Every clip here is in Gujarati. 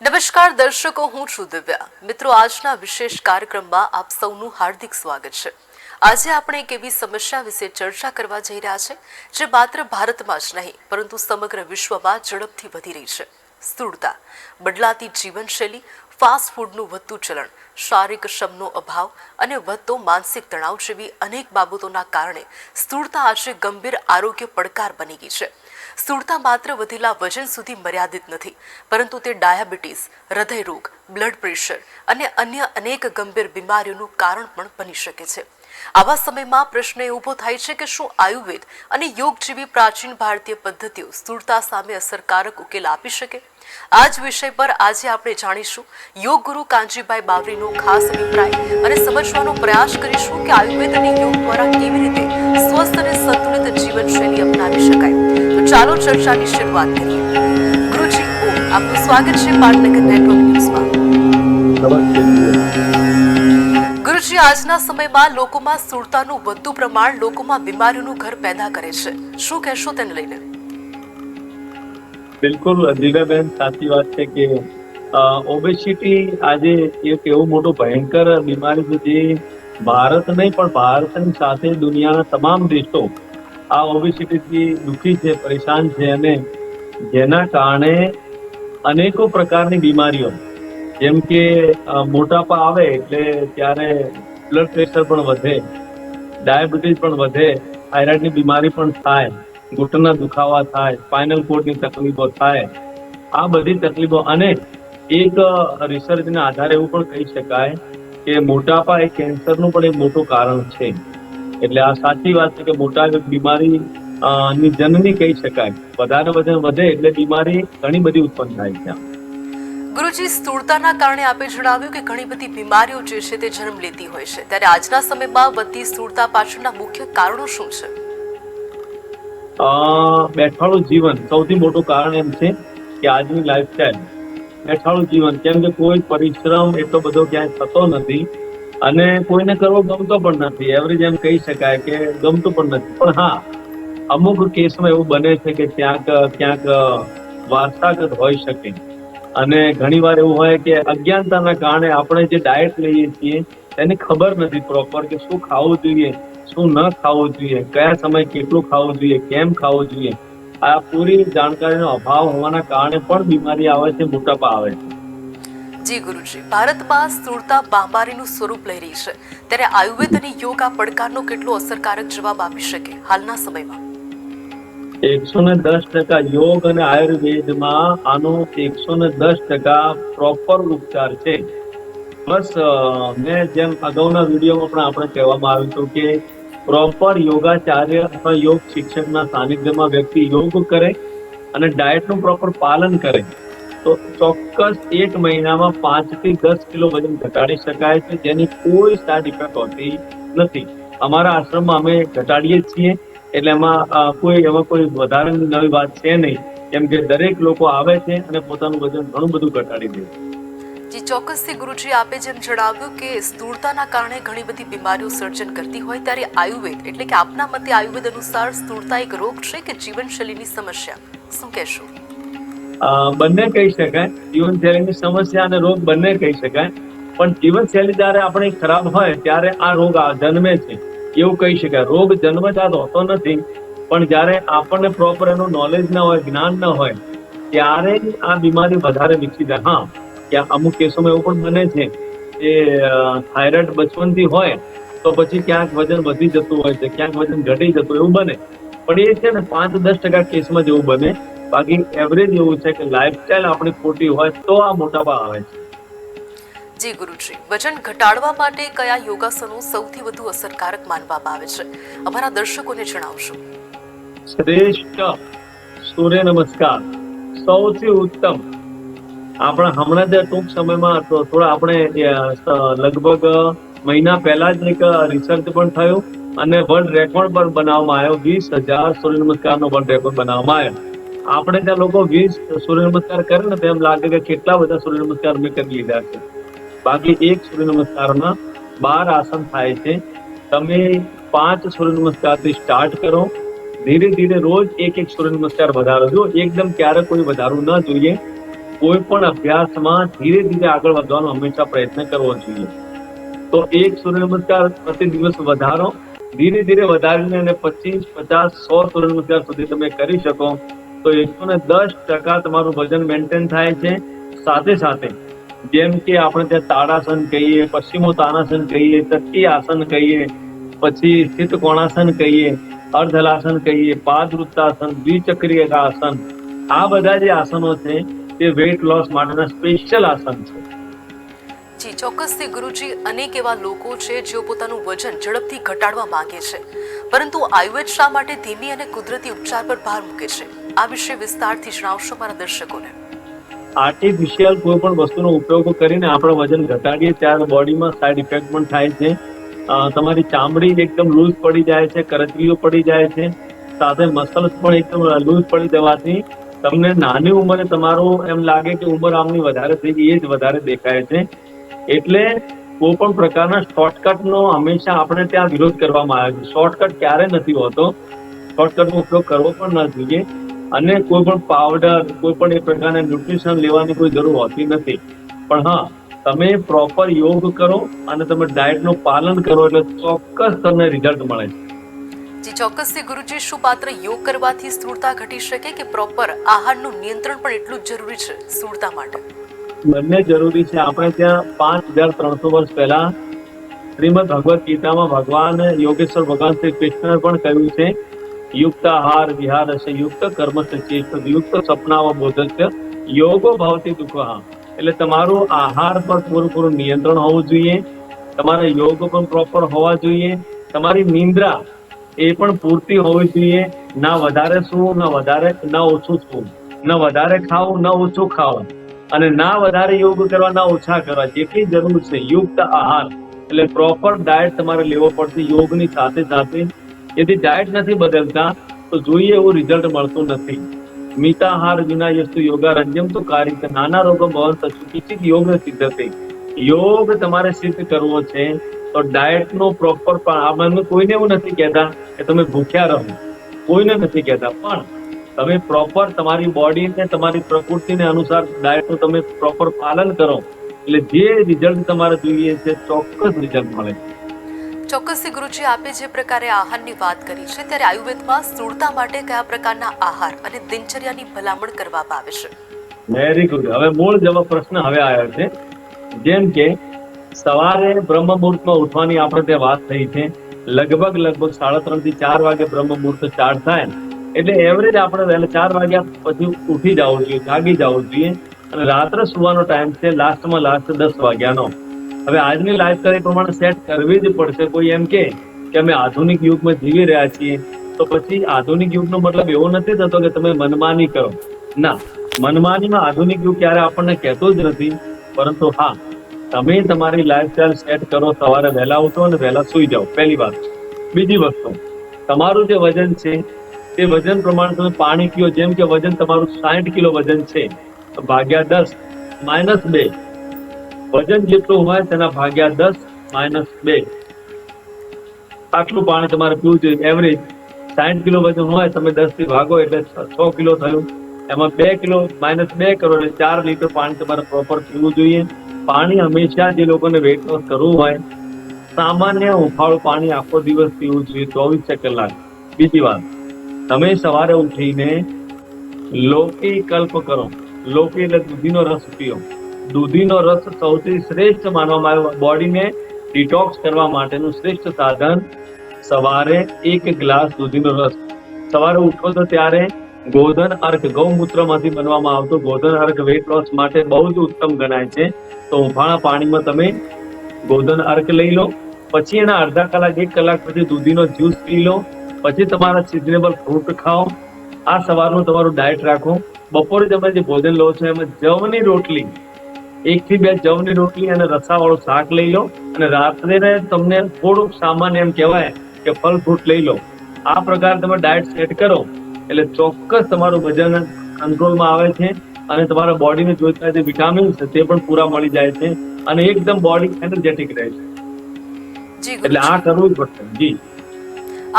નમસ્કાર દર્શકો, હું છું દિવ્યા. મિત્રો, આજના વિશેષ કાર્યક્રમમાં આપ સૌનું હાર્દિક સ્વાગત છે. આજે આપણે એક એવી સમસ્યા વિશે ચર્ચા કરવા જઈ રહ્યા છે જે માત્ર ભારતમાં જ નહીં પરંતુ સમગ્ર વિશ્વમાં ઝડપથી વધી રહી છે. સ્થૂળતા, બદલાતી જીવનશૈલી, ફાસ્ટ ફૂડનું વધતું ચલણ, શારીરિક શ્રમનો અભાવ અને વધતો માનસિક તણાવ જેવી અનેક બાબતોના કારણે સ્થૂળતા આજે ગંભીર આરોગ્ય પડકાર બની ગઈ છે. સ્થૂળતા માત્ર વધેલા વજન સુધી મર્યાદિત નથી, પરંતુ તે ડાયાબિટીસ, હૃદયરોગ, બ્લડ પ્રેશર અને અન્ય અનેક ગંભીર બીમારીઓનું કારણ પણ બની શકે છે. આવા સમયમાં પ્રશ્ન એ ઊભો થાય છે કે શું આયુર્વેદ અને યોગ જેવી પ્રાચીન ભારતીય પદ્ધતિઓ સ્થૂળતા સામે અસરકારક ઉકેલ આપી શકે? આ જ વિષય પર આજે આપણે જાણીશું. યોગ ગુરુ કાંજીભાઈ બાવરીનો ખાસ અભિપ્રાય અને સમજવાનો પ્રયાસ કરીશું કે આયુર્વેદ અને યોગ દ્વારા કેવી રીતે સ્વસ્થ અને સંતુલિત જીવનશૈલી અપનાવી શકાય. તો ચાલો ચર્ચાની શરૂઆત કરીએ. ગુરુજી, આપનું સ્વાગત છે પાટનગર નેટવર્ક ન્યૂઝમાં. ગુરુજી, આજના સમયમાં લોકોમાં સ્થૂળતાનું વધતું પ્રમાણ લોકોમાં બીમારીઓનું ઘર પેદા કરે છે. શું કહેશો તેને લઈને? બિલકુલ દિવ્યાબેન, સાચી વાત છે કે ઓબેસિટી આજે એક એવું મોટું ભયંકર બીમારી છે જે ભારત નહીં પણ ભારતની સાથે દુનિયાના તમામ દેશો આ ઓબેસિટીથી દુઃખી છે, પરેશાન છે અને જેના કારણે અનેકો પ્રકારની બીમારીઓ જેમ કે મોટાપા આવે એટલે ત્યારે બ્લડ પ્રેશર પણ વધે, ડાયાબિટીસ પણ વધે, થાઇરોઇડની બીમારી પણ થાય, ઘૂંટણના દુખાવા થાય, સ્પાઇનલ કોર્ડની તકલીફો થાય. આ બધી તકલીફો અને એક રિસર્ચના આધારે એવું પણ કહી શકાય કે મોટાપા એ કેન્સરનું પણ એક મોટું કારણ છે. એટલે આ સાચી વાત છે કે મોટાપા બીમારી ની જનની કહી શકાય. વધારે વજન વધે એટલે બીમારી ઘણી બધી ઉત્પન્ન થાય છે. ગુરુજી, સ્થૂળતાના કારણે આપે જણાવ્યું કે ઘણી બધી બીમારીઓ જે છે તે જન્મ લેતી હોય છે, ત્યારે આજના સમયમાં વધતી સ્થૂળતા પાછળના મુખ્ય કારણો શું છે? બેઠાડું જીવન સૌથી મોટું કારણ એમ છે કે આજની લાઈફસ્ટાઈલ, બેઠાડું જીવન, કેમ કે કોઈ પરિશ્રમ એટલો બધો ક્યાંય થતો નથી અને કોઈને કરવો ગમતો પણ નથી. એવરેજ એમ કહી શકાય કે ગમતું પણ નથી. પણ હા, અમુક કેસમાં એવું બને છે કે ક્યાંક વારસાગત હોઈ શકે અને ઘણી વાર એવું હોય કે અજ્ઞાનતાના કારણે આપણે જે ડાયટ લઈએ છીએ તેની ખબર નથી પ્રોપર કે શું ખાવું જોઈએ, શું ન ખાવું જોઈએ, કયા સમય કેટલું ખાવું જોઈએ, કેમ ખાવું જોઈએ. આ પૂરી જાણકારીનો અભાવ હોવાના કારણે પણ બીમારી આવે છે, મોટાપા આવે છે. જી ગુરુજી, ભારતમાં સ્થૂળતા મહામારીનું સ્વરૂપ લઈ રહી છે, ત્યારે આયુર્વેદ અને યોગ આ પડકારનો કેટલો અસરકારક જવાબ આપી શકે હાલના સમયમાં? 110% યોગ અને આયુર્વેદમાં આનો 110% પ્રોપર ઉપચાર છે. બસ મેં જેમ અગાઉના વિડીયોમાં પણ આપણે કહેવામાં આવ્યું હતું કે પ્રોપર યોગાચાર્ય અથવા યોગ શિક્ષકના સાનિધ્યમાં વ્યક્તિ યોગ કરે અને ડાયટનું પ્રોપર પાલન કરે તો ચોક્કસ 1 મહિનામાં 5 થી 10 કિલો વજન ઘટાડી શકાય છે, જેની કોઈ સાઇડ ઇફેક્ટ હોતી નથી. અમારા આશ્રમમાં અમે ઘટાડીએ છીએ, એટલે એમાં કોઈ વધારે નવી વાત છે નહીં, કેમ કે દરેક લોકો આવે છે અને પોતાનું વજન ઘણું બધું ઘટાડી દે છે. જી ચોક્કસથી ગુરુજી, આપે જેમ જણાવ્યું કે સ્થૂળતાના કારણે ઘણી બધી બીમારીઓ સર્જન કરતી હોય, ત્યારે આયુર્વેદ એટલે કે આપના મતે આયુર્વેદ અનુસાર સ્થૂળતા એક રોગ છે કે જીવનશૈલીની સમસ્યા? શું કહેશો? બંને કહી શકાય. જીવનશૈલીની સમસ્યા અને રોગ બંને કહી શકાય. પણ જીવનશૈલી જયારે આપણી ખરાબ હોય ત્યારે આ રોગ જન્મે છે એવું કહી શકાય. રોગ જન્મજાત હોતો નથી, પણ જયારે આપણને પ્રોપર એનું નોલેજ ન હોય, જ્ઞાન ન હોય, ત્યારે આ બીમારી વધારે વિકસી જાય. હા, ત્યાં અમુક કેસોમાં એવું પણ બને છે કે થાઇરોઇડ બચપનથી હોય તો પછી ક્યાંક વજન વધી જતું હોય છે, ક્યાંક વજન ઘટી જતું, એવું બને. પણ એ છે ને 5-10% કેસમાં જેવું બને. બાકી એવરેજ એવું છે કે લાઈફસ્ટાઈલ આપણી ખોટી હોય તો આ મોટાપા આવે છે. જી ગુરુજી, વજન ઘટાડવા માટે કયા યોગાસનો સૌથી વધુ અસરકારક માનવામાં આવે છે? અમારા દર્શકોને જણાવશો. શ્રેષ્ઠ સૂર્ય નમસ્કાર સૌથી ઉત્તમ. આપણે હમણાં જ ટૂંક સમયમાં થોડા આપણે લગભગ મહિના પહેલા જ એક રિસર્ચ પણ થયું અને વર્લ્ડ રેકોર્ડ પણ બનાવવામાં આવ્યો. 20,000 સૂર્ય નમસ્કારનો વર્લ્ડ રેકોર્ડ બનાવવામાં આવ્યો. આપણે ત્યાં લોકો 20 સૂર્ય નમસ્કાર કરે ને તો એમ લાગે કે કેટલા બધા સૂર્ય નમસ્કાર મેં કરી લીધા છે. બાકી એક સૂર્ય નમસ્કારમાં 12 આસન થાય છે. તમે 5 સૂર્ય નમસ્કારથી સ્ટાર્ટ કરો, ધીરે ધીરે રોજ એક સૂર્ય નમસ્કાર વધારો. જો એકદમ ક્યારે કોઈ વધારવું ન જોઈએ. કોઈ પણ અભ્યાસમાં ધીરે ધીરે આગળ વધવાનો હંમેશા પ્રયત્ન કરવો જોઈએ. તો એક સૂર્ય નમસ્કાર પ્રતિ દિવસ વધારો, ધીરે ધીરે વધારીને અને 25, 50, 100 સૂર્ય નમસ્કાર સુધી તમે કરી શકો તો 110% તમારું વજન મેન્ટેન થાય છે. સાથે સાથે જેમ કે આપણે ત્યાં તાડાસન કહીએ, પશ્ચિમોત્તાનાસન કહીએ, ચક્કી આસન કહીએ, પછી સ્થિત કોણાસન કહીએ, અર્ધહલાસન કહીએ, પાદવૃત્તાસન, દ્વિચક્રીય આસન, આ બધા જે આસનો છે તે વેઇટ લોસ માટેના સ્પેશિયલ આસન છે. જી ચોક્કસથી ગુરુજી, અનેક એવા લોકો છે જેઓ પોતાનું વજન ઝડપથી ઘટાડવા માંગે છે, પરંતુ આયુર્વેદ શા માટે ધીમી અને કુદરતી ઉપચાર પર ભાર મૂકે છે? આ વિશે વિસ્તારથી જણાવશો મારા દર્શકોને. આર્ટિફિશિયલ કોઈ પણ વસ્તુનો ઉપયોગ કરીને આપણે વજન ઘટાડીએ ત્યારે બોડીમાં સાઈડ ઇફેક્ટ પણ થાય છે. તમારી ચામડી એકદમ લૂઝ પડી જાય છે, કરચલીઓ પડી જાય છે, સાથે મસલ્સ પણ એકદમ લૂઝ પડી દેવાથી તમને નાની ઉંમરે તમારું એમ લાગે કે ઉંમર આમની વધારે થઈ ગઈ, એ જ વધારે દેખાય છે. એટલે કોઈ પણ પ્રકારના શોર્ટકટનો હંમેશા આપણે ત્યાં વિરોધ કરવામાં આવે છે. શોર્ટકટ ક્યારે નથી હોતો, શોર્ટકટનો ઉપયોગ કરવો પણ ન જોઈએ. અને કોઈ પણ પાવડર, કોઈ પણ એ પ્રકારના ન્યુટ્રિશન લેવાની કોઈ જરૂર હોતી નથી. પણ હા, તમે પ્રોપર યોગ કરો અને તમે ડાયટનું પાલન કરો એટલે ચોક્કસ તમને રિઝલ્ટ મળે છે. જી ચોક્કસથી ગુરુજી, શું માત્ર યોગ કરવાથી સ્થૂળતા ઘટી શકે કે પ્રોપર આહારનું નિયંત્રણ પણ એટલું જ જરૂરી છે સ્થૂળતા માટે? બંને જરૂરી છે. આપણે ત્યાં 5300 વર્ષ પહેલા શ્રીમદ ભગવદ ગીતામાં ભગવાન યોગેશ્વર ભગવાન શ્રી કૃષ્ણ પણ કહ્યું છે, યુક્ત આહાર વિહારસ્ય યુક્ત કર્મસ્ય ચેષ્ટ યુક્ત સપનાવ બોધસ્ય યોગો ભવતિ દુઃખઃ. એટલે તમારું આહાર પર પૂરું નિયંત્રણ હોવું જોઈએ, તમારા યોગ પણ પ્રોપર હોવા જોઈએ, તમારી નિંદ્રા એ પણ પૂરતી હોવી જોઈએ. ના વધારે સૂવું, ના ઓછું સૂવું, ના વધારે ખાવું, ના ઓછું ખાવું, અને ના વધારે યોગ કરવા, ના ઓછા કરવા. જેટલી જરૂર છે યુક્ત આહાર એટલે પ્રોપર ડાયટ તમારે લેવો પડશે યોગની સાથે સાથે. यदि डाइट नहीं बदलता तो જોઈએ એવું રિઝલ્ટ મળતું નથી. મિતાહાર વિના યસ્તુ યોગારંજ્યમ તો કારિત નાના રોગો ભવંત કિંચિત યોગ સિદ્ધતે. યોગ તમારે સિદ્ધ કરવો છે તો ડાયટ નો પ્રોપર અમે કોઈને એવું નથી કહેતા કે તમે ભૂખ્યા રહો, કોઈને નથી કહેતા, પણ તમે પ્રોપર તમારી બોડીને તમારી પ્રકૃતિને અનુસાર ડાયટનું તમે પ્રોપર પાલન કરો એટલે જે રિઝલ્ટ તમારે જોઈએ છે ચોક્કસ રિઝલ્ટ મળે. ચોક્કસથી ગુરુજી, આપે જે પ્રકારે આહારની વાત કરી છે ત્યારે આયુર્વેદમાં સ્થૂળતા માટે કયા પ્રકારના આહાર અને દિનચર્યાની ભલામણ કરવામાં આવે છે? Very good. હવે મૂળ જવાબ પ્રશ્ન હવે આવ્યો છે. જેમ કે સવારે બ્રહ્મ મુહૂર્તમાં ઉઠવાની આપણે ત્યાં વાત થઈ છે, લગભગ 3:30 થી 4 વાગે બ્રહ્મ મુહૂર્ત સ્ટાર્ટ થાય એટલે એવરેજ આપણે વહેલા 4 વાગ્યા પછી ઉઠી જવું જોઈએ, જાગી જવું જોઈએ. અને રાત્રે સુવાનો ટાઈમ છે લાસ્ટમાં લાસ્ટ 10 વાગ્યાનો. હવે આજની લાઈફસ્ટાઈલ પ્રમાણે સેટ કરવી જ પડશે. કોઈ એમ કે અમે આધુનિક યુગમાં જીવી રહ્યા છીએ તો પછી આધુનિક યુગનો મતલબ એવો નથી થતો કે તમે મનમાની કરો. ના, મનમાનીમાં આધુનિક યુગ ક્યારે આપણને કહેતો જ નથી. પરંતુ હા, તમે તમારી લાઈફસ્ટાઈલ સેટ કરો, સવારે વહેલા ઉઠો અને વહેલા સુઈ જાઓ, પહેલી વાત. બીજી વસ્તુ, તમારું જે વજન છે તે વજન પ્રમાણે તમે પાણી પીઓ. જેમ કે વજન તમારું 60 કિલો વજન છે તો ભાગ્યા 10 - 2, વજન જેટલું હોય તેના ભાગ્યા 10 - 2 આટલું પાણી તમારે પીવું જોઈએ. એવરેજ 60 કિલો વજન હોય, તમે 10 થી ભાગો એટલે 6 કિલો થયું. એમાં 2 કિલો -2 કરો એટલે 4 લીટર પાણી તમારે પ્રોપર પીવું જોઈએ. પાણી હંમેશા જે લોકોને વેઇટ લોસ કરવું હોય સામાન્ય હુંફાળું પાણી આખો દિવસ પીવું જોઈએ, 24 કલાક. બીજી વાત, તમે સવારે ઉઠીને લોકી કલ્પ કરો. લોકી એટલે દૂધીનો રસ પીઓ. દૂધીનો રસ સૌથી શ્રેષ્ઠ માનવામાં આવે. બોડીને ડિટોક્સ કરવા માટેનું શ્રેષ્ઠ સાધન સવારે 1 ગ્લાસ દૂધીનો રસ. સવારે ઉઠો તો ત્યારે ગોધન અર્ક, ગૌમૂત્રમાંથી બનવામાં આવતો ગોધન અર્ક વેઇટ લોસ માટે બહુ જ ઉત્તમ ગણાય છે. તો હુંફાળા પાણીમાં તમે ગોધન અર્ક લઈ લો, પછી એના અડધા કલાક 1 કલાક પછી દૂધીનો જ્યુસ પી લો, પછી તમારા સિઝનેબલ ફ્રૂટ ખાઓ. આ સવારનું તમારું ડાયટ રાખો. બપોરે તમે જે ભોજન લો છો એમાં જવની રોટલી, 1 થી 2 જવની રોટલી અને રસાવાળું શાક લઈ લો. અને રાત્રે તમને થોડુંક સામાન્ય એમ કહેવાય કે ફળ ફ્રૂટ લઈ લો. આ પ્રકારે તમે ડાયટ સેટ કરો એટલે ચોક્કસ તમારું વજન કંટ્રોલમાં આવે છે અને તમારા બોડીને જોઈતા જે વિટામિન્સ છે તે પણ પૂરા મળી જાય છે અને એકદમ બોડી એનર્જેટિક રહે છે. એટલે આ કરવું જ પડશે. જી,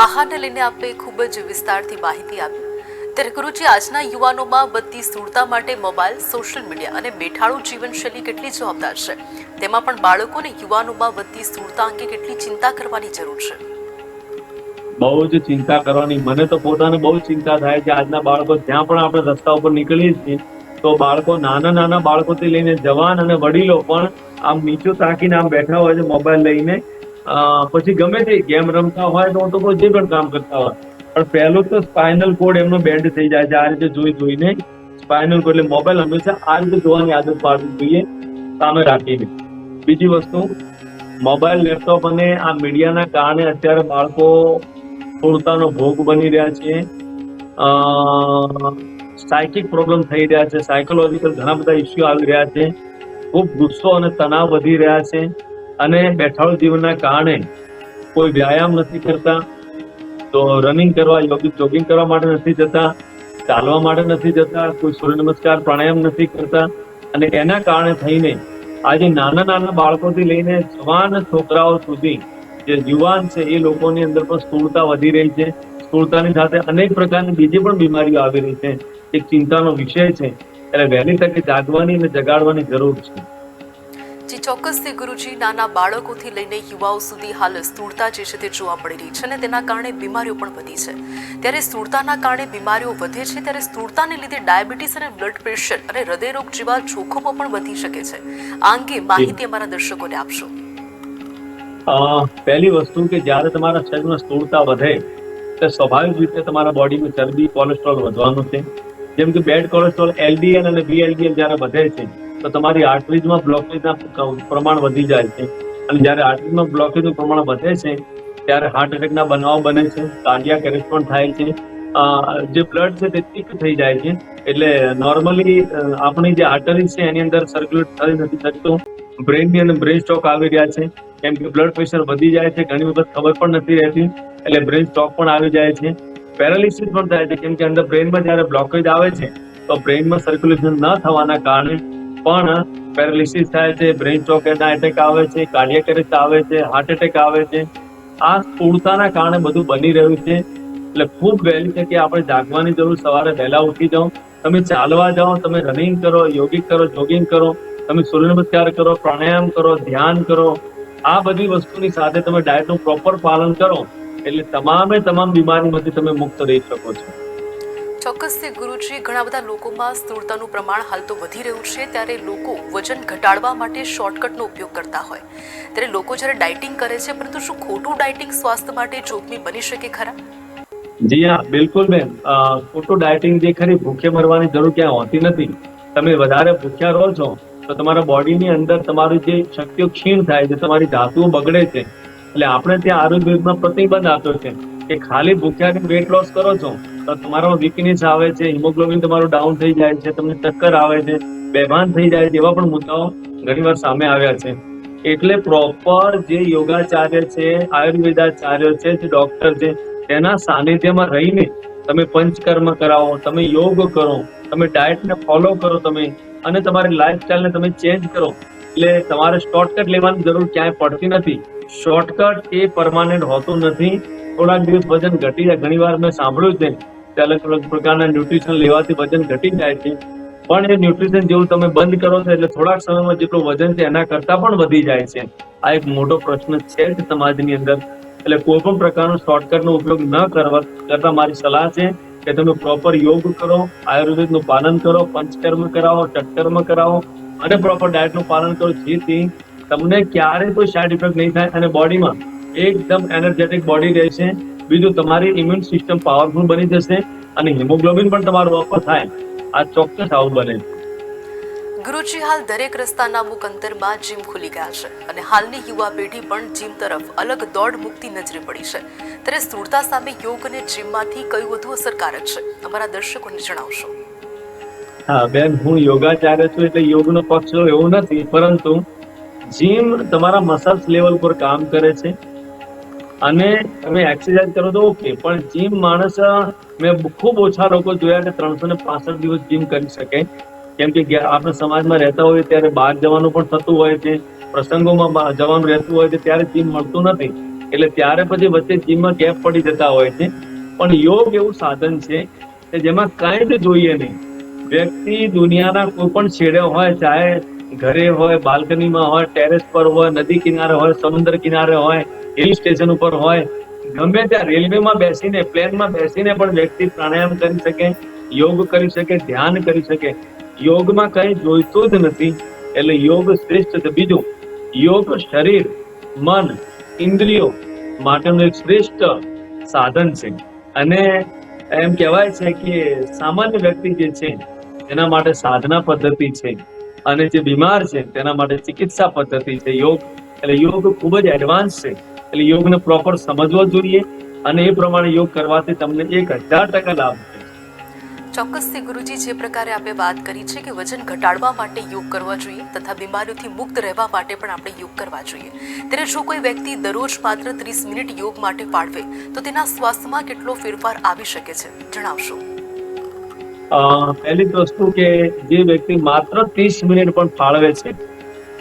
આહારને લઈને આપે ખૂબ જ વિસ્તારથી માહિતી આપી. ત્યારે ગુરુજી, આજના યુવાનોમાં વધતી સ્થૂળતા માટે મોબાઈલ, સોશિયલ મીડિયા અને બેઠાડું જીવનશૈલી કેટલી જવાબદાર છે? તેમાં પણ બાળકો અને યુવાનોમાં વધતી સ્થૂળતા અંગે કેટલી ચિંતા કરવાની જરૂર છે? બહુ જ ચિંતા કરવાની. મને તો પોતાને બહુ ચિંતા થાય છે. આજના બાળકો જ્યાં પણ આપણે રસ્તા ઉપર નીકળીએ છીએ તો બાળકો, નાના બાળકોથી લઈને જવાન અને વડીલો પણ આમ નીચું તાકીને આમ બેઠા હોય છે મોબાઈલ લઈને. પછી ગમે તે ગેમ રમતા હોય તો જે પણ કામ કરતા હોય, પણ પહેલું તો સ્પાઇનલ કોડ એમનો બેન્ડ થઈ જાય છે. આ રીતે જોઈને સ્પાઇનલ કોડ, એટલે મોબાઈલ હંમેશા આ રીતે જોવાની આદત પાડવી જોઈએ સામે રાખીને. બીજી વસ્તુ, મોબાઈલ, લેપટોપ અને આ મીડિયાના કારણે અત્યારે બાળકો સ્થૂળતાનો ભોગ બની રહ્યા છે. સાયકિક પ્રોબ્લેમ થઈ રહ્યા છે, સાયકોલોજીકલ ઘણા બધા ઇસ્યુ આવી રહ્યા છે. ખૂબ ગુસ્સો અને તણાવ વધી રહ્યા છે. અને બેઠાડું જીવનના કારણે કોઈ વ્યાયામ નથી કરતા, તો રનિંગ કરવા, જોગિંગ કરવા માટે નથી જતા, ચાલવા માટે નથી જતા, કોઈ સૂર્ય નમસ્કાર, પ્રાણાયામ નથી કરતા. અને એના કારણે થઈને આજે નાના બાળકોથી લઈને જવાન છોકરાઓ સુધી જે યુવાન છે એ લોકોની અંદર પણ સ્થૂળતા વધી રહી છે. સ્થૂળતાની સાથે અનેક પ્રકારની બીજી પણ બીમારીઓ આવી રહી છે. એક ચિંતાનો વિષય છે, એટલે વહેલી તકે જાગવાની અને જગાડવાની જરૂર છે. જી ચોક્કસથી ગુરુજી, નાના બાળકોથી લઈને યુવાઓ સુધી હાલ સ્થૂળતા જે છે તે જોવા મળી રહી છે અને તેના કારણે બીમારીઓ પણ વધી છે. ત્યારે સ્થૂળતાના કારણે બીમારીઓ વધે છે, ત્યારે સ્થૂળતાને લીધે ડાયાબિટીસ અને બ્લડ પ્રેશર અને હૃદયરોગ જેવા જોખમો પણ વધી શકે છે. આ અંગે માહિતી અમારા દર્શકોને આપશો. પહેલી વસ્તુ કે જ્યારે તમારા શરીરમાં સ્થૂળતા વધે તો સ્વાભાવિક રીતે તમારા બોડીમાં ચરબી, કોલેસ્ટ્રોલ વધવાનું છે. જેમ કે બેડ કોલેસ્ટ્રોલ, LDL અને VLDL જ્યારે વધે છે તો તમારી આર્ટરીઝમાં બ્લોકેજના પ્રમાણ વધી જાય છે. અને જ્યારે આર્ટરીઝમાં બ્લોકેજનું પ્રમાણ વધે છે ત્યારે હાર્ટ એટેકના બનાવો બને છે, કાર્ડિયાક એરેસ્ટ પણ થાય છે. જે બ્લડ છે તે થીક થઈ જાય છે, એટલે નોર્મલી આપણી જે આર્ટરી છે એની અંદર સર્ક્યુલેટ થઈ નથી શકતું. બ્રેનની અંદર બ્રેન સ્ટ્રોક આવી રહ્યા છે, કેમ કે બ્લડ પ્રેશર વધી જાય છે. ઘણી વખત ખબર પણ નથી રહેતી, એટલે બ્રેન સ્ટ્રોક પણ આવી જાય છે. પેરાલિસિસ પણ થાય છે, કેમ કે અંદર બ્રેનમાં જ્યારે બ્લોકેજ આવે છે તો બ્રેનમાં સર્ક્યુલેશન ન થવાના કારણે પણ પેરાલિસિસ થાય છે, બ્રેન સ્ટ્રોક એટેક આવે છે, કાર્ડિયાક એરેસ્ટ આવે છે, હાર્ટ એટેક આવે છે. આ સ્થૂળતાના કારણે બધું બની રહ્યું છે. એટલે ખૂબ વહેલી તકે આપણે જાગવાની જરૂર. સવારે વહેલા ઉઠી જાઓ, તમે ચાલવા જાઓ, તમે રનિંગ કરો, યોગિક કરો, જોગિંગ કરો, તમે સૂર્ય નમસ્કાર કરો, પ્રાણાયામ કરો, ધ્યાન કરો. આ બધી વસ્તુની સાથે તમે ડાયટનું પ્રોપર પાલન કરો, એટલે તમામ બીમારીમાંથી તમે મુક્ત રહી શકો છો. ચોક્કસથી ગુરુજી, ઘણા બધા લોકોમાં સ્થૂળતાનું પ્રમાણ હાલ તો વધી રહ્યું છે, ત્યારે લોકો વજન ઘટાડવા માટે શોર્ટકટનો ઉપયોગ કરતા હોય, ત્યારે લોકો જ્યારે ડાયટિંગ કરે છે, પરંતુ શું ખોટું ડાયટિંગ સ્વાસ્થ્ય માટે જોખમી બની શકે ખરા? જી હા, બિલકુલ બેન. ખોટું ડાયટિંગ જે ખરી, ભૂખે મરવાની જરૂર ક્યાં હોતી નથી. તમે વધારે ભૂખ્યા રહો છો તો તમારા બોડીની અંદર તમારી જે શક્તિઓ ક્ષીણ થાય છે, તમારી ધાતુઓ બગડે છે. એટલે આપણે ત્યાં આયુર્વેદમાં પ્રતિબંધ આપ્યો છે કે ખાલી ભૂખ્યાથી વેટ લોસ કરો છો તો તમારામાં વીકનેસ આવે છે, હિમોગ્લોબિન તમારું ડાઉન થઈ જાય છે, તમને ચક્કર આવે છે, બેભાન થઈ જાય છે. એવા પણ મુદ્દાઓ ઘણીવાર સામે આવ્યા છે. એટલે પ્રોપર જે યોગાચાર્ય છે, આયુર્વેદાચાર્ય છે, જે ડોક્ટર છે, તેના સાનિધ્યમાં રહીને તમે પંચકર્મ કરાવો, તમે યોગ કરો, તમે ડાયટને ફોલો કરો, તમે અને તમારી લાઈફસ્ટાઈલને તમે ચેન્જ કરો. એટલે તમારે શોર્ટકટ લેવાની જરૂર ક્યાંય પડતી નથી. શોર્ટકટ એ પરમાનન્ટ હોતું નથી. થોડાક દિવસ વજન ઘટી જાય. ઘણીવાર મેં સાંભળ્યું છે કે અલગ પ્રકારના ન્યુટ્રિશન લેવાથી વજન ઘટી જાય છે, પણ એ ન્યુટ્રિશન જેવું તમે બંધ કરો છો એટલે થોડાક સમયમાં જેટલું વજન છે એના કરતા પણ વધી જાય છે. આ એક મોટો પ્રશ્ન છે સમાજની અંદર. એટલે કોઈ પણ પ્રકારનો શોર્ટકટનો ઉપયોગ ન કરતા મારી સલાહ છે કે તમે પ્રોપર યોગ કરો, આયુર્વેદનું પાલન કરો, પંચકર્મ કરાવો, ષટકર્મ કરાવો અને પ્રોપર ડાયટનું પાલન કરો, જેથી તમને ક્યારેય કોઈ સાઈડ ઇફેક્ટ નહીં થાય અને બોડીમાં એકદમ એનર્જેટિક બોડી રહેશે. બીજું, તમારી ઇમ્યુન સિસ્ટમ પાવરફુલ બની જશે અને હિમોગ્લોબિન પણ તમારું અપ થાય. આ ચોક્કસ આવું બને. ગુરુજી, હાલ દરેક રસ્તાના અમુક અંતરમાં જીમ ખુલી ગયા છે અને હાલની યુવા પેઢી પણ જીમ તરફ અલગ દોડ મૂકતી નજરે પડી છે. ત્યારે સ્થૂળતા સામે યોગ અને જીમમાંથી કયું વધુ અસરકારક છે? અમારા દર્શકોને જણાવશો. હા બેન, હું યોગાચાર્ય છું એટલે યોગનો પક્ષ એવું નથી, પરંતુ જીમ તમારા મસલ્સ લેવલ પર કામ કરે છે અને તમે એક્સરસાઇઝ કરો તો ઓકે, પણ જીમ માણસ મેં ખૂબ ઓછા લોકો જોયા કે 365 દિવસ જીમ કરી શકે. કેમ કે આપણે સમાજમાં રહેતા હોય ત્યારે બહાર જવાનું પણ થતું હોય છે, પ્રસંગોમાં જવાનું રહેતું હોય છે, ત્યારે જીમ મળતું નથી. એટલે ત્યારે પછી વચ્ચે જીમમાં ગેપ પડી જતા હોય છે. પણ યોગ એવું સાધન છે કે જેમાં કાંઈ જ જોઈએ નહીં. વ્યક્તિ દુનિયાના કોઈ પણ છેડે હોય, ચાહે ઘરે હોય, બાલ્કનીમાં હોય, ટેરેસ પર હોય, નદી કિનારે હોય, સમુદ્ર કિનારે હોય, હિલ સ્ટેશન ઉપર હોય, ગમે ત્યાં રેલવેમાં બેસીને, પ્લેનમાં બેસીને પણ વ્યક્તિ પ્રાણાયામ કરી શકે, યોગ કરી શકે, ધ્યાન કરી શકે. યોગમાં કંઈ જોઈતું જ નથી, એટલે યોગ શ્રેષ્ઠ છે. બીજું, યોગ શરીર, મન, ઇન્દ્રિયો માટેનું એક શ્રેષ્ઠ સાધન છે. અને એમ કહેવાય છે કે સામાન્ય વ્યક્તિ જે છે એના માટે સાધના પદ્ધતિ છે, અને જે બીમાર છે તેના માટે ચિકિત્સા પદ્ધતિ છે. યોગ એટલે યોગ ખૂબ જ એડવાન્સ છે, એટલે યોગને પ્રોપર સમજવો જોઈએ, અને એ પ્રમાણે યોગ કરવાથી તમને 1000% લાભ છે. ચોક્કસથી ગુરુજી, જે પ્રકારે આપણે વાત કરી છે કે વજન ઘટાડવા માટે યોગ કરવા જોઈએ તથા બીમારીઓથી મુક્ત રહેવા માટે પણ આપણે યોગ કરવા જોઈએ, ત્યારે જો કોઈ વ્યક્તિ દરરોજ માત્ર 30 મિનિટ યોગ માટે ફાળવે તો તેના સ્વાસ્થ્યમાં કેટલો ફેરફાર આવી શકે છે, જણાવશો? પહેલી વસ્તુ કે જે વ્યક્તિ માત્ર 30 મિનિટ પણ ફાળવે છે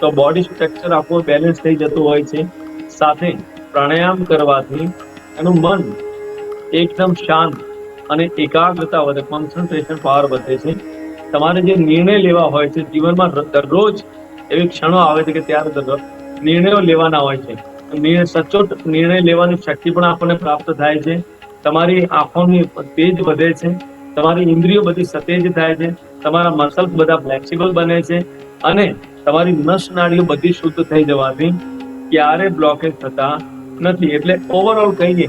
તો બોડી સ્ટ્રક્ચર આખું બેલેન્સ થઈ જતું હોય છે. સાથે પ્રાણાયામ કરવાથી એનું મન એકદમ શાંત અને એકાગ્રતા વધે, કોન્સન્ટ્રેશન પાવર વધે છે. તમારે જે નિર્ણય લેવા હોય છે જીવનમાં, દરરોજ એવી ક્ષણો આવે છે કે ત્યારે નિર્ણયો લેવાના હોય છે. સચોટ નિર્ણય લેવાની શક્તિ પણ આપણને પ્રાપ્ત થાય છે. તમારી આંખોની તેજ વધે છે, તમારી ઇન્દ્રિયો બધી સતેજ થાય છે, તમારા મસલ્સ બધા ફ્લેક્સિબલ બને છે, અને તમારી નસ નાડીઓ બધી શુદ્ધ થઈ જવાથી ક્યારે બ્લોકેજ થતા નથી. એટલે ઓવરઓલ કહીએ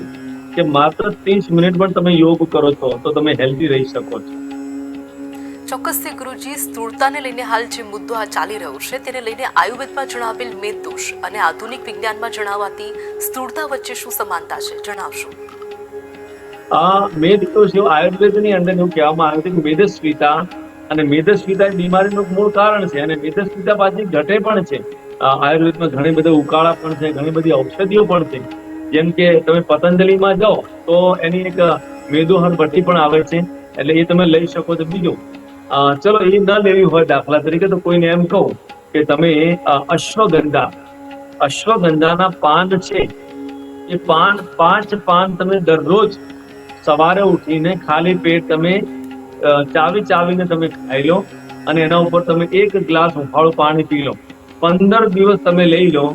કે માત્ર 30 મિનિટ પણ તમે યોગ કરો છો તો તમે હેલ્ધી રહી શકો છો. ચોક્કસથી ગુરુજી, સ્થૂળતાને લઈને હાલ જે મુદ્દો આ ચાલી રહ્યો છે તેને લઈને આયુર્વેદમાં જણાવેલ મેદ દોષ અને આધુનિક વિજ્ઞાનમાં જણાવાતી સ્થૂળતા વચ્ચે શું સમાનતા છે, જણાવશો? મેદ દોષ એવું આયુર્વેદની અંદર એવું કહેવામાં આવે છે કે મેદસ્વીતા, અને મેદસ્વીતા એ બીમારીનું મૂળ કારણ છે, અને મેદસ્વીતા પાછી ઘટે પણ છે. આયુર્વેદમાં ઘણી બધા ઉકાળા પણ છે, ઘણી બધી ઔષધિઓ પણ છે. જેમ કે તમે પતંજલિમાં જાઓ તો એની એક મેદોહર ભટ્ટી પણ આવે છે, એટલે એ તમે લઈ શકો છો. બીજું, ચલો એ ન લેવી હોય દાખલા તરીકે તો કોઈને એમ કહું કે તમે અશ્વગંધાના પાન છે, એ 5 પાન તમે દરરોજ સવારે ઉઠીને ખાલી પેટ તમે ચાવીને તમે ખાઈ લો, અને એના ઉપર તમે 1 ગ્લાસ હુંફાળું પાણી પી લો. 15 દિવસ તમે લઈ લો,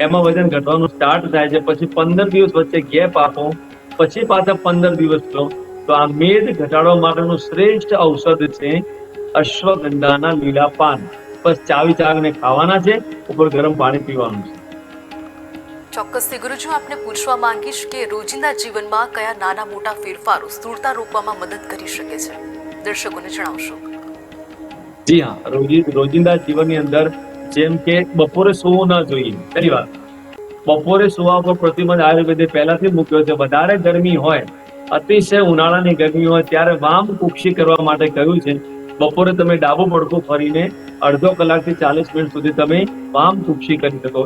એમાં વજન ઘટવાનું સ્ટાર્ટ થાય છે. પછી 15 દિવસ વચ્ચે ગેપ આપો, પછી પાછા 15 દિવસ લો, તો આ મેદ ઘટાડવા માટેનું શ્રેષ્ઠ ઔષધ છે અશ્વગંધાના લીલા પાન. બસ ચાવીને ખાવાના છે, ઉપર ગરમ પાણી પીવાનું છે. ચોક્કસથી ગુરુજી, આપને પૂછવા માંગીશ કે રોજિંદા જીવનમાં કયા નાના મોટા ફેરફારો સ્થૂળતા રોકવામાં મદદ કરી શકે છે, દર્શકોને જણાવશો? જી હા, રોજિંદા જીવનની અંદર જેમ કે બપોરે સૂવું ન જોઈએ. પહેલી વાત, બપોરે સુવા પર પ્રતિબંધ આયુર્વેદે પહેલાથી મૂક્યો છે. વધારે ગરમી હોય, અતિશય ઉનાળાની ગરમી હોય ત્યારે વામ કુક્ષી કરવા માટે કહ્યું છે. બપોરે તમે ડાબું પડખું ફરીને અડધો કલાકથી 40 મિનિટ સુધી તમે વામ કુક્ષી કરી શકો.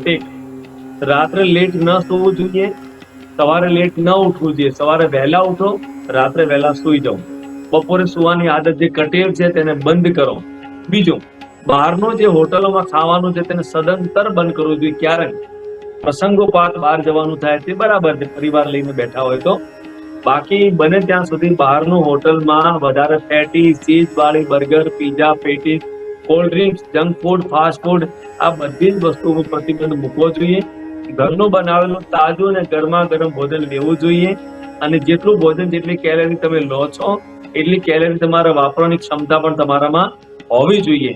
રાત્રે લેટ ન સૂવું જોઈએ, સવારે લેટ ન ઉઠવું જોઈએ. સવારે વહેલા ઉઠો, રાત્રે વહેલા સૂઈ જાઓ. બપોરે સુવાની આદત જે કટેવ છે તેને બંધ કરો. બીજું, બહારનું જે હોટલોમાં ખાવાનું છે તેને સદંતર બંધ કરવું જોઈએ. ક્યારેક પ્રસંગોપાત બહાર જવાનું થાય તે બરાબર છે, પરિવાર લઈને બેઠા હોય તો. બાકી બને ત્યાં સુધી બહારનું હોટલમાં વધારે ફેટી, ચીઝ વાળી burger, pizza, patties, cold drinks, junk food, fast food, આ બધી જ વસ્તુઓ પર પ્રતિબંધ મૂકવો જોઈએ. ઘરનું બનાવેલું તાજું અને ગરમા ગરમ ભોજન લેવું જોઈએ, અને જેટલું ભોજન જેટલી કેલેરી તમે લો છો એટલી કેલેરી તમારા વાપરવાની ક્ષમતા પણ તમારામાં હોવી જોઈએ.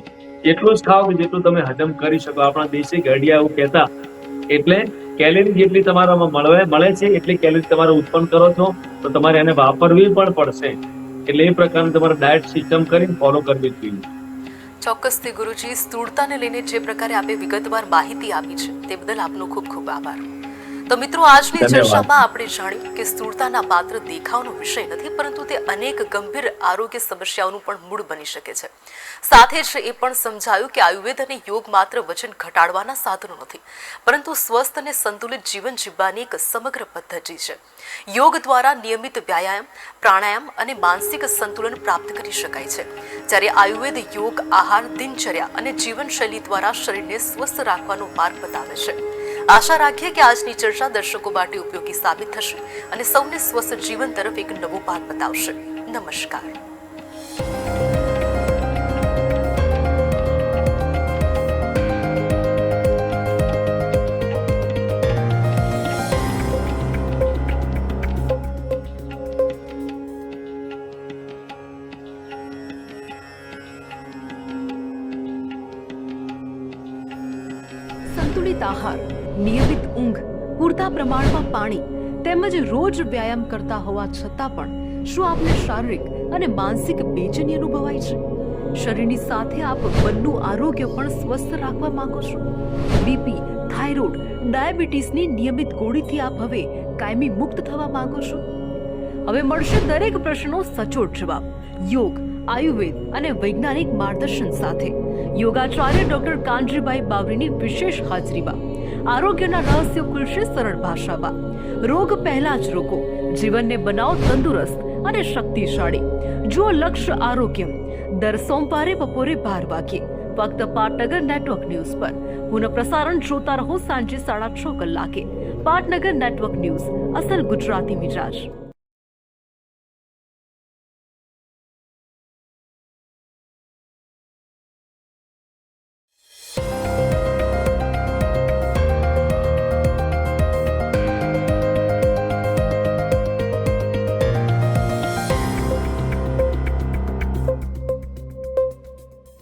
એટલું જ ખાઓ કે જેટલું તમે હજમ કરી શકો. આપણા દેશી ઘડિયા એવું કહેતા. એટલે કેલેરી જેટલી તમારામાં મળે છે એટલી કેલેરી તમારે ઉત્પન્ન કરો છો, તો તમારે એને વાપરવી પણ પડશે. એટલે એ પ્રકારની તમારે ડાયટ સિસ્ટમ કરીને ફોલો કરવી જોઈએ. ચોક્કસથી ગુરુજી, સ્થૂળતાને લઈને જે પ્રકારે આપે વિગતવાર માહિતી આપી છે તે બદલ આપનો ખૂબ ખૂબ આભાર. તો મિત્રો, આજની ચર્ચામાં આપણે જાણ્યું કે સ્થૂળતાના માત્ર દેખાવનો વિષય નથી, પરંતુ તે અનેક ગંભીર આરોગ્ય સમસ્યાઓનું પણ મૂળ બની શકે છે. સાથે જ એ પણ સમજાયું કે આયુર્વેદ અને યોગ માત્ર વજન ઘટાડવાના સાધનો નથી, પરંતુ સ્વસ્થ અને સંતુલિત જીવન જીવવાની એક સમગ્ર પદ્ધતિ છે. યોગ દ્વારા નિયમિત વ્યાયામ, પ્રાણાયામ અને માનસિક સંતુલન પ્રાપ્ત કરી શકાય છે, જ્યારે આયુર્વેદ યોગ, આહાર, દિનચર્યા અને જીવનશૈલી દ્વારા શરીરને સ્વસ્થ રાખવાનો માર્ગ બતાવે છે. આશા રાખીએ કે આજની ચર્ચા દર્શકો માટે ઉપયોગી સાબિત થશે અને સૌને સ્વસ્થ જીવન તરફ એક નવો માર્ગ બતાવશે. નમસ્કાર. સંતુલિત આહાર, નિયમિત ઊંઘ, પૂરતા પ્રમાણમાં પાણી તેમજ રોજ વ્યાયામ કરતા હોવા છતાં પણ શું આપને શારીરિક અને માનસિક બેચેની અનુભવાય છે? શરીરની સાથે આપ મનનું આરોગ્ય પણ સ્વસ્થ રાખવા માંગો છો? બીપી, થાઇરોઇડ, ડાયાબિટીસની નિયમિત ગોળીથી આપ હવે કાયમી મુક્ત થવા માંગો છો? હવે મળશે દરેક પ્રશ્નનો સચોટ જવાબ યોગ, આયુર્વેદ અને વૈજ્ઞાનિક માર્ગદર્શન સાથે. યોગાચાર્ય ડોક્ટર કાનજીભાઈ બાવરીની વિશેષ હાજરીમાં આરોગ્યના રહસ્યો ખુલશે સરળ ભાષામાં. રોગ પહેલા જ રોકો, જીવનને બનાવો તંદુરસ્ત અને શક્તિશાળી. જુઓ લક્ષ્ય આરોગ્યમ દર સોમવારે બપોરે 12 વાગ્યે ફક્ત પાટનગર નેટવર્ક ન્યૂઝ પર. પુનઃ પ્રસારણ જોતા રહો સાંજે 6:30 કલાકે. પાટનગર નેટવર્ક ન્યૂઝ, અસલ ગુજરાતી મિજાજ.